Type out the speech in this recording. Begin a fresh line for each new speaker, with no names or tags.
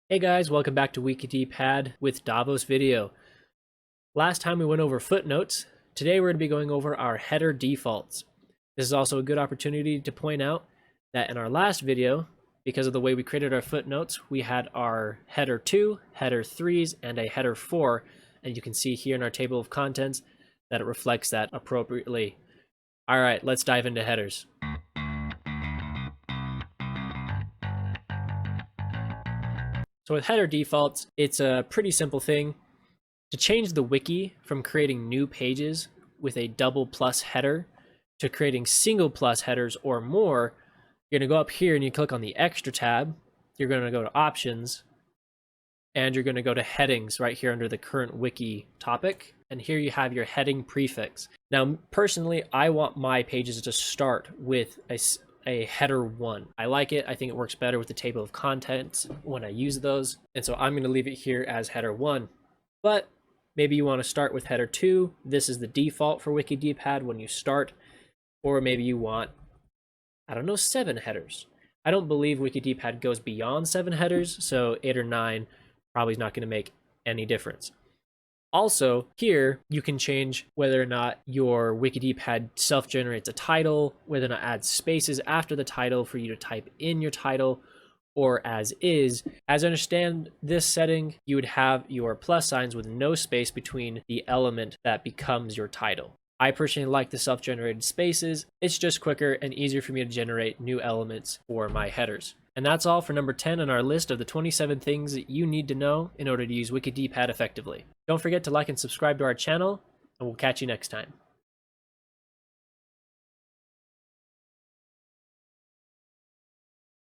Hey guys, welcome back to WikidPad with Davos video. Last time we went over footnotes. Today we're going to be going over our header defaults. This is also a good opportunity to point out that in our last video, because of the way we created our footnotes, we had our header 2, header 3s, and a header 4, and you can see here in our table of contents that it reflects that appropriately. All right, let's dive into headers. So with header defaults, it's a pretty simple thing. To change the wiki from creating new pages with a double plus header to creating single plus headers or more, you're going to go up here and you click on the extra tab. You're going to go to options and you're going to go to headings right here under the current wiki topic. And here you have your heading prefix. Now, personally, I want my pages to start with a header 1. I like it. I think it works better with the table of contents when I use those. And so I'm going to leave it here as header 1. But maybe you want to start with header 2. This is the default for WikidPad when you start. Or maybe you want, 7 headers. I don't believe WikidPad goes beyond 7 headers, so 8 or 9 probably is not going to make any difference. Also, here you can change whether or not your WikidPad self-generates a title, whether or not it adds spaces after the title for you to type in your title, or as is. As I understand this setting, you would have your plus signs with no space between the element that becomes your title. I personally like the self-generated spaces. It's just quicker and easier for me to generate new elements for my headers. And that's all for number 10 on our list of the 27 things that you need to know in order to use WikidPad effectively. Don't forget to like and subscribe to our channel, and we'll catch you next time.